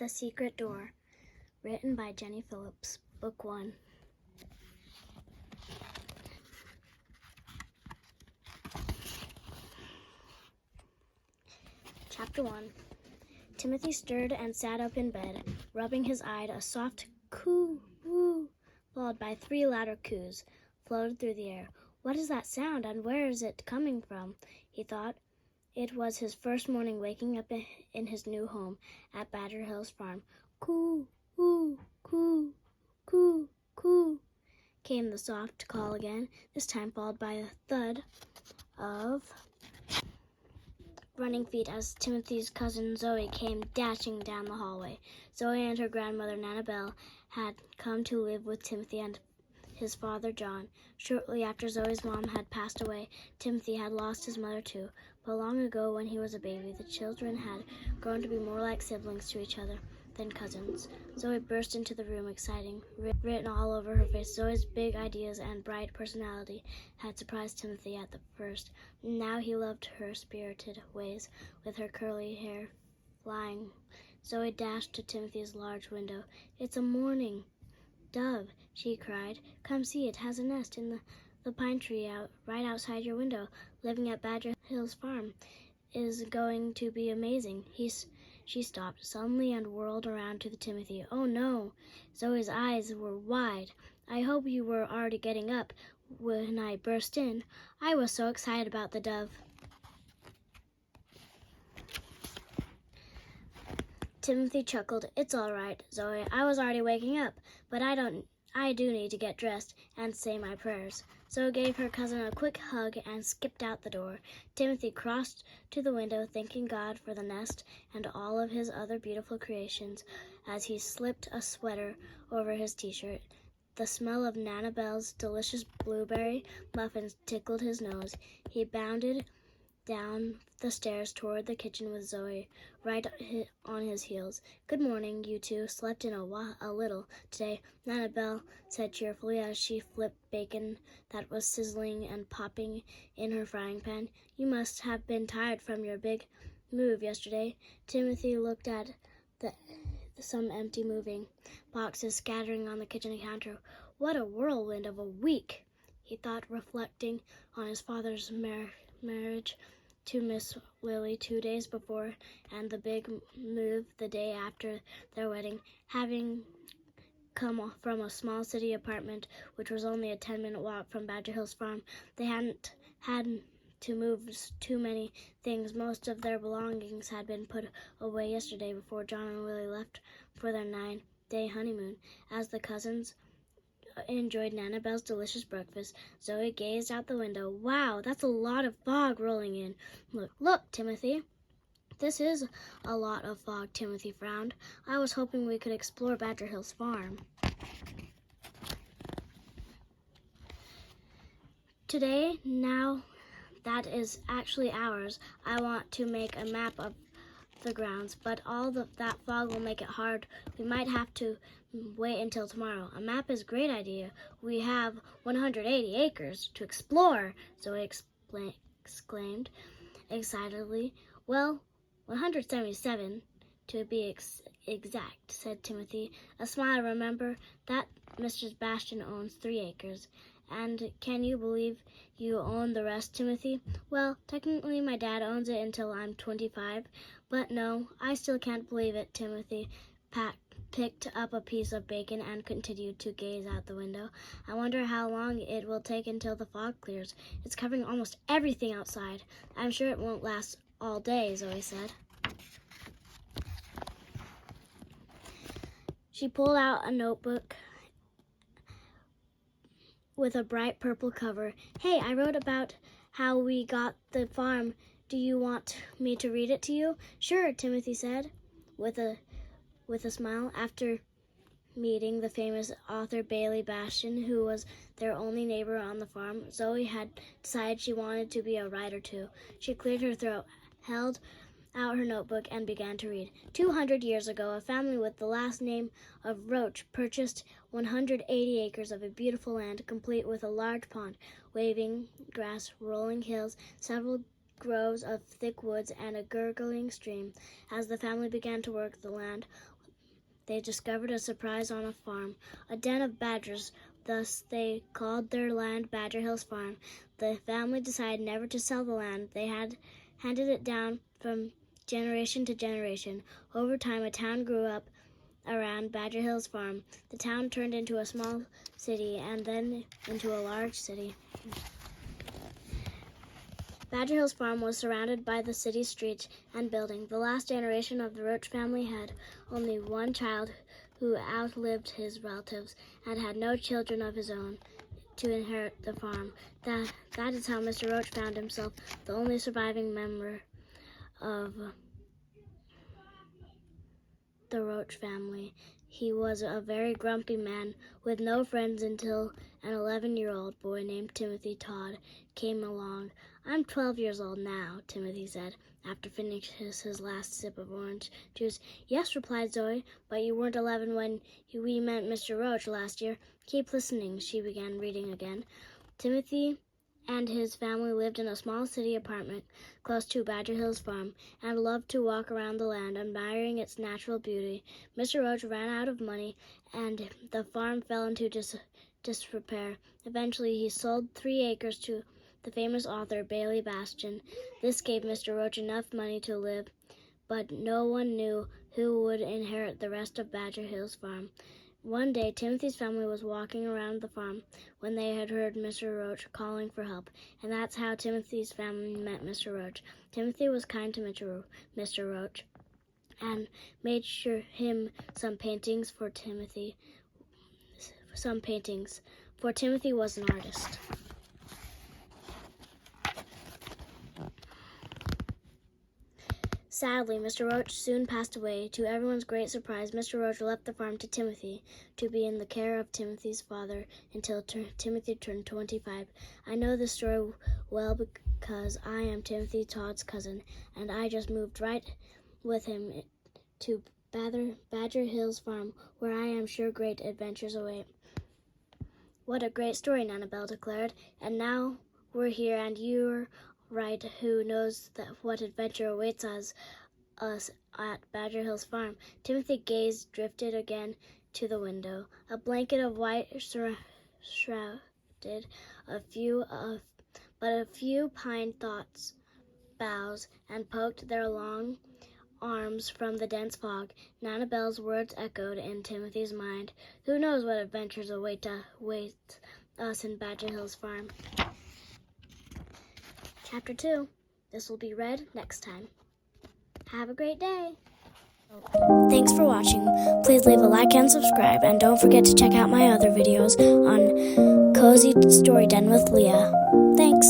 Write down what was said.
The Secret Door, written by Jenny Phillips, Book 1. Chapter 1. Timothy stirred and sat up in bed, rubbing his eye. A soft coo-woo, followed by 3 louder coos, floated through the air. What is that sound, and where is it coming from? He thought. It was his first morning waking up in his new home at Badger Hills Farm. Coo, coo, coo, coo, coo, came the soft call again, this time followed by a thud of running feet as Timothy's cousin Zoe came dashing down the hallway. Zoe and her grandmother Nana Bell had come to live with Timothy and his father John. Shortly after Zoe's mom had passed away, Timothy had lost his mother too. But long ago, when he was a baby, the children had grown to be more like siblings to each other than cousins. Zoe burst into the room, exciting, written all over her face. Zoe's big ideas and bright personality had surprised Timothy at the first. Now he loved her spirited ways, with her curly hair flying. Zoe dashed to Timothy's large window. "It's a mourning dove," she cried. "Come see, it has a nest in the pine tree right outside your window. Living at Badger Hills Farm is going to be amazing." She stopped suddenly and whirled around to Timothy. "Oh no!" Zoe's eyes were wide. "I hope you were already getting up when I burst in. I was so excited about the dove." Timothy chuckled. "It's all right, Zoe. I was already waking up, but I do need to get dressed and say my prayers." Zoe gave her cousin a quick hug and skipped out the door. Timothy crossed to the window, thanking God for the nest and all of his other beautiful creations as he slipped a sweater over his t-shirt. The smell of Nana Bell's delicious blueberry muffins tickled his nose. He bounded down the stairs toward the kitchen with Zoe right on his heels. "Good morning. You two slept in a little today," Nana Bell said cheerfully as she flipped bacon that was sizzling and popping in her frying pan. "You must have been tired from your big move yesterday." Timothy looked at some empty moving boxes scattering on the kitchen counter. "What a whirlwind of a week," he thought, reflecting on his father's marriage to Miss Lily 2 days before, and the big move the day after their wedding. Having come from a small city apartment, which was only a 10-minute walk from Badger Hills Farm, they hadn't had to move too many things. Most of their belongings had been put away yesterday before John and Lily left for their 9-day honeymoon. As the cousins enjoyed Nana Bell's delicious breakfast, Zoe gazed out the window. "Wow, that's a lot of fog rolling in. Look, Timothy." "This is a lot of fog," Timothy frowned. "I was hoping we could explore Badger Hills Farm today. Now that is actually ours. I want to make a map of the grounds, but all that fog will make it hard. We might have to wait until tomorrow." "A map is a great idea. We have 180 acres to explore," Zoe exclaimed excitedly. "Well, 177 to be exact," said Timothy, a smile. "Remember that Mr. Bastian owns 3 acres. And can you believe you own the rest, Timothy?" "Well, technically my dad owns it until I'm 25, but no, I still can't believe it." Timothy picked up a piece of bacon and continued to gaze out the window. "I wonder how long it will take until the fog clears. It's covering almost everything outside." "I'm sure it won't last all day," Zoe said. She pulled out a notebook with a bright purple cover. "Hey, I wrote about how we got the farm. Do you want me to read it to you?" "Sure," Timothy said with a smile. After meeting the famous author Bailey Bastian, who was their only neighbor on the farm, Zoe had decided she wanted to be a writer too. She cleared her throat, held out her notebook, and began to read. 200 years ago, a family with the last name of Roach purchased 180 acres of a beautiful land, complete with a large pond, waving grass, rolling hills, several groves of thick woods, and a gurgling stream. As the family began to work the land, they discovered a surprise on a farm, a den of badgers. Thus they called their land Badger Hills Farm. The family decided never to sell the land. They had handed it down from generation to generation. Over time, a town grew up around Badger Hills Farm. The town turned into a small city and then into a large city. Badger Hills Farm was surrounded by the city streets and buildings. The last generation of the Roach family had only one child who outlived his relatives and had no children of his own to inherit the farm. That is how Mr. Roach found himself the only surviving member of the Roach family. He was a very grumpy man with no friends until an 11-year-old boy named Timothy Todd came along. "I'm 12 years old now," Timothy said, after finishing his last sip of orange juice. "Yes," replied Zoe, "but you weren't 11 when we met Mr. Roach last year." "Keep listening," she began reading again. Timothy and his family lived in a small city apartment close to Badger Hills Farm and loved to walk around the land, admiring its natural beauty. Mr. Roach ran out of money and the farm fell into disrepair. Eventually, he sold 3 acres to the famous author Bailey Bastian. This gave Mr. Roach enough money to live, but no one knew who would inherit the rest of Badger Hills Farm. One day, Timothy's family was walking around the farm when they had heard Mr. Roach calling for help, and that's how Timothy's family met Mr. Roach. Timothy was kind to Mr. Roach and made him some paintings, for Timothy was an artist. Sadly, Mr. Roach soon passed away. To everyone's great surprise, Mr. Roach left the farm to Timothy to be in the care of Timothy's father until Timothy turned 25. I know this story well because I am Timothy Todd's cousin, and I just moved right with him to Badger Hills Farm, where I am sure great adventures await. "What a great story," Nanabelle declared. "And now we're here, and you're right. Who knows what adventure awaits us at Badger Hills Farm?" Timothy gazed drifted again to the window. A blanket of white shrouded a few pine boughs and poked their long arms from the dense fog. Nanabelle's words echoed in Timothy's mind. Who knows what adventures await us in Badger Hills Farm? Chapter 2. This will be read next time. Have a great day. Thanks for watching. Please leave a like and subscribe, and don't forget to check out my other videos on Cozy Story Den with Leah. Thanks.